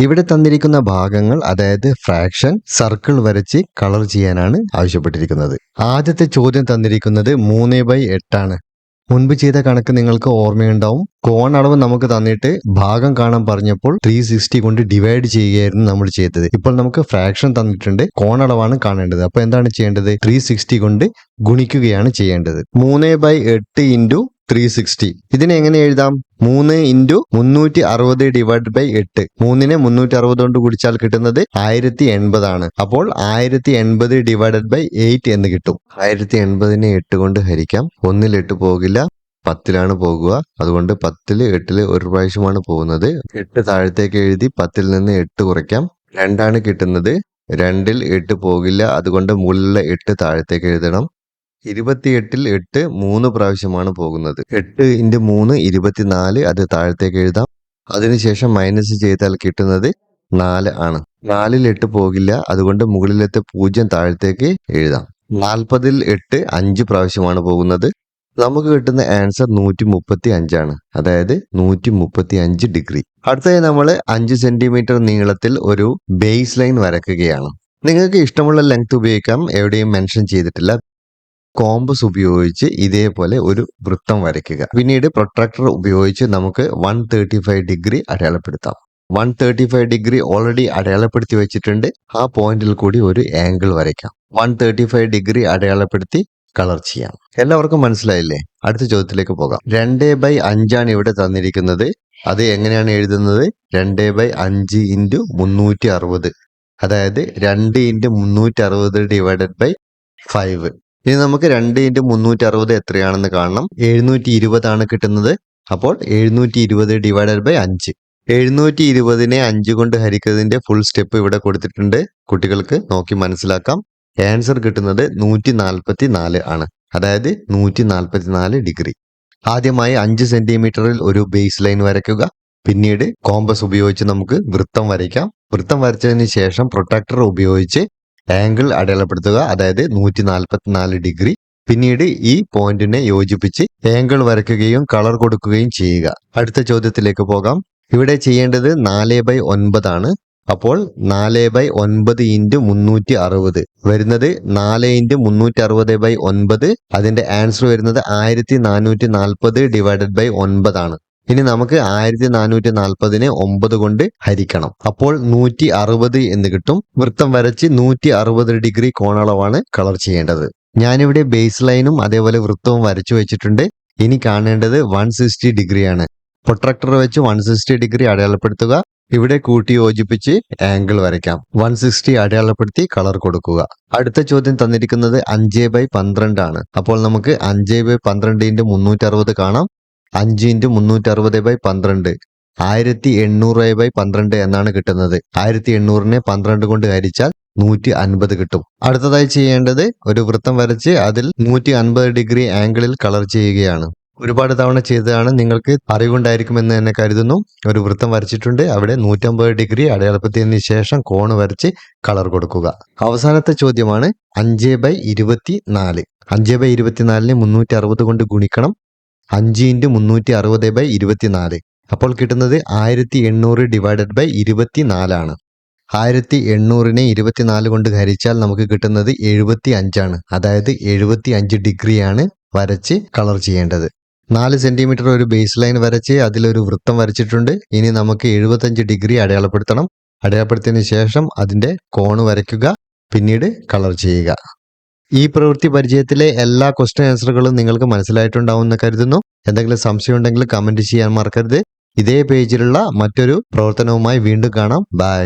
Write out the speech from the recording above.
ഇവിടെ തന്നിരിക്കുന്ന ഭാഗങ്ങൾ അതായത് ഫ്രാക്ഷൻ സർക്കിൾ വരച്ച് കളർ ചെയ്യാനാണ് ആവശ്യപ്പെട്ടിരിക്കുന്നത്. ആദ്യത്തെ ചോദ്യം തന്നിരിക്കുന്നത് 3/8 ആണ്. മുൻപ് ചെയ്ത കണക്ക് നിങ്ങൾക്ക് ഓർമ്മയുണ്ടാവും. കോൺ അളവ് നമുക്ക് തന്നിട്ട് ഭാഗം കാണാൻ പറഞ്ഞപ്പോൾ 360 കൊണ്ട് ഡിവൈഡ് ചെയ്യുകയായിരുന്നു നമ്മൾ ചെയ്തത്. ഇപ്പോൾ നമുക്ക് ഫ്രാക്ഷൻ തന്നിട്ടുണ്ട്, കോൺ അളവാണ് കാണേണ്ടത്. അപ്പൊ എന്താണ് ചെയ്യേണ്ടത്? 360 കൊണ്ട് ഗുണിക്കുകയാണ് ചെയ്യേണ്ടത്. 3/8 ഇൻറ്റു 360. ഇതിനെ എങ്ങനെ എഴുതാം? 3 ഇൻറ്റു 360 ഡിവൈഡ് ബൈ 8. 3നെ 360 കൊണ്ട് ഗുണിച്ചാൽ കിട്ടുന്നത് 1080 ആണ്. അപ്പോൾ 1080 ഡിവൈഡഡ് ബൈ 8 എന്ന് കിട്ടും. 1080നെ 8 കൊണ്ട് ഹരിക്കാം. 1ൽ 8 പോകില്ല, 10ലാണ് പോകുക. അതുകൊണ്ട് 10ൽ 8ൽ ഒരു പ്രാവശ്യമാണ് പോകുന്നത്. 8 താഴത്തേക്ക് എഴുതി 10ൽ നിന്ന് 8 കുറയ്ക്കാം. 2 ആണ് കിട്ടുന്നത്. 2ൽ 8 പോകില്ല, അതുകൊണ്ട് മുകളിലുള്ള 8 താഴത്തേക്ക് എഴുതണം. 28ൽ 8 3 പ്രാവശ്യമാണ് പോകുന്നത്. 8 ഇൻറ്റു 3 24, അത് താഴത്തേക്ക് എഴുതാം. അതിനുശേഷം മൈനസ് ചെയ്താൽ കിട്ടുന്നത് 4 ആണ്. 4ൽ 8 പോകില്ല, അതുകൊണ്ട് മുകളിലത്തെ 0 താഴത്തേക്ക് എഴുതാം. 40ൽ 8 5 പ്രാവശ്യമാണ് പോകുന്നത്. നമുക്ക് കിട്ടുന്ന ആൻസർ 135 ആണ്, അതായത് 135 ഡിഗ്രി. അടുത്തതായി നമ്മൾ 5 സെന്റിമീറ്റർ നീളത്തിൽ ഒരു ബേസ് ലൈൻ വരയ്ക്കുകയാണ്. നിങ്ങൾക്ക് ഇഷ്ടമുള്ള ലെങ്ത് ഉപയോഗിക്കാം, എവിടെയും മെൻഷൻ ചെയ്തിട്ടില്ല. കോമ്പസ് ഉപയോഗിച്ച് ഇതേപോലെ ഒരു വൃത്തം വരയ്ക്കുക. പിന്നീട് പ്രൊട്രാക്ടർ ഉപയോഗിച്ച് നമുക്ക് 135 ഡിഗ്രി അടയാളപ്പെടുത്താം. 135 ഡിഗ്രി ഓൾറെഡി അടയാളപ്പെടുത്തി വെച്ചിട്ടുണ്ട്. ആ പോയിന്റിൽ കൂടി ഒരു ആംഗിൾ വരയ്ക്കാം. 135 ഡിഗ്രി അടയാളപ്പെടുത്തി കളർ ചെയ്യാം. എല്ലാവർക്കും മനസ്സിലായില്ലേ? അടുത്ത ചോദ്യത്തിലേക്ക് പോകാം. 2/5 ആണ് ഇവിടെ തന്നിരിക്കുന്നത്. അത് എങ്ങനെയാണ് എഴുതുന്നത്? 2/5 ഇൻറ്റു 360, അതായത് 2 ഇൻറ്റു 360 ഡിവൈഡഡ് ബൈ 5. ഇനി നമുക്ക് 2 ഇൻറ്റു 360 എത്രയാണെന്ന് കാണണം. 720 ആണ് കിട്ടുന്നത്. അപ്പോൾ 720 ഡിവൈഡഡ് ബൈ 5. 720നെ 5 കൊണ്ട് ഹരിക്കുന്നതിന്റെ ഫുൾ സ്റ്റെപ്പ് ഇവിടെ കൊടുത്തിട്ടുണ്ട്. കുട്ടികൾക്ക് നോക്കി മനസ്സിലാക്കാം. ആൻസർ കിട്ടുന്നത് 144 ആണ്, അതായത് 144 ഡിഗ്രി. ആദ്യമായി 5 സെന്റിമീറ്ററിൽ ഒരു ബേസ് ലൈൻ വരയ്ക്കുക. പിന്നീട് കോമ്പസ് ഉപയോഗിച്ച് നമുക്ക് വൃത്തം വരയ്ക്കാം. വൃത്തം വരച്ചതിന് ശേഷം പ്രൊട്രാക്ടർ ഉപയോഗിച്ച് ആംഗിൾ അടയാളപ്പെടുത്തുക, അതായത് 144 ഡിഗ്രി. പിന്നീട് ഈ പോയിന്റിനെ യോജിപ്പിച്ച് ആംഗിൾ വരയ്ക്കുകയും കളർ കൊടുക്കുകയും ചെയ്യുക. അടുത്ത ചോദ്യത്തിലേക്ക് പോകാം. ഇവിടെ ചെയ്യേണ്ടത് 4/9 ആണ്. അപ്പോൾ 4/9 ഇൻറ്റു 360 വരുന്നത് 4 ഇൻറ്റു 360/9. അതിന്റെ ആൻസർ വരുന്നത് 1440 ഡിവൈഡഡ് ബൈ 9 ആണ്. ഇനി നമുക്ക് 1440നെ 9 കൊണ്ട് ഹരിക്കണം. അപ്പോൾ 160 എന്ന് കിട്ടും. വൃത്തം വരച്ച് 160 ഡിഗ്രി കോണളവാണ് കളർ ചെയ്യേണ്ടത്. ഞാനിവിടെ ബേസ് ലൈനും അതേപോലെ വൃത്തവും വരച്ചു വെച്ചിട്ടുണ്ട്. ഇനി കാണേണ്ടത് 160 ഡിഗ്രിയാണ്. പ്രൊട്രാക്ടർ വെച്ച് 160 ഡിഗ്രി അടയാളപ്പെടുത്തുക. ഇവിടെ കൂട്ടി യോജിപ്പിച്ച് ആംഗിൾ വരയ്ക്കാം. 160 അടയാളപ്പെടുത്തി കളർ കൊടുക്കുക. അടുത്ത ചോദ്യം തന്നിരിക്കുന്നത് 5/12 ആണ്. അപ്പോൾ നമുക്ക് 5/12 ഇൻറ്റു 360 കാണാം. 5 ഇൻറ്റു 360/12 1800/12 എന്നാണ് കിട്ടുന്നത്. 1800നെ 12 കൊണ്ട് ഹരിച്ചാൽ 150 കിട്ടും. അടുത്തതായി ചെയ്യേണ്ടത് ഒരു വൃത്തം വരച്ച് അതിൽ 150 ഡിഗ്രി ആംഗിളിൽ കളർ ചെയ്യുകയാണ്. ഒരുപാട് തവണ ചെയ്തതാണ്, നിങ്ങൾക്ക് അറിവുണ്ടായിരിക്കുമെന്ന് തന്നെ കരുതുന്നു. ഒരു വൃത്തം വരച്ചിട്ടുണ്ട്, അവിടെ 150 ഡിഗ്രി അടയാളപ്പെടുത്തിയതിനു ശേഷം കോണ് വരച്ച് കളർ കൊടുക്കുക. അവസാനത്തെ ചോദ്യമാണ് 5/24. 5/24നെ 360 കൊണ്ട് ഗുണിക്കണം. 5 ഇൻറ്റു 360/24. അപ്പോൾ കിട്ടുന്നത് 1800 ഡിവൈഡഡ് ബൈ 24 ആണ്. 1800നെ 24 കൊണ്ട് ഹരിച്ചാൽ നമുക്ക് കിട്ടുന്നത് 75 ആണ്, അതായത് 75 ഡിഗ്രിയാണ് വരച്ച് കളർ ചെയ്യേണ്ടത്. 4 സെന്റിമീറ്റർ ഒരു ബേസ് ലൈൻ വരച്ച് അതിലൊരു വൃത്തം വരച്ചിട്ടുണ്ട്. ഇനി നമുക്ക് 75 ഡിഗ്രി അടയാളപ്പെടുത്തണം. അടയാളപ്പെടുത്തിയതിനു ശേഷം അതിന്റെ കോണ് വരയ്ക്കുക, പിന്നീട് കളർ ചെയ്യുക. ഈ പ്രവൃത്തി പരിചയത്തിലെ എല്ലാ ക്വസ്റ്റ്യൻ ആൻസറുകളും നിങ്ങൾക്ക് മനസ്സിലായിട്ടുണ്ടാവുമെന്ന് കരുതുന്നു. എന്തെങ്കിലും സംശയം ഉണ്ടെങ്കിൽ കമന്റ് ചെയ്യാൻ മറക്കരുത്. ഇതേ പേജിലുള്ള മറ്റൊരു പ്രവർത്തനവുമായി വീണ്ടും കാണാം. ബൈ.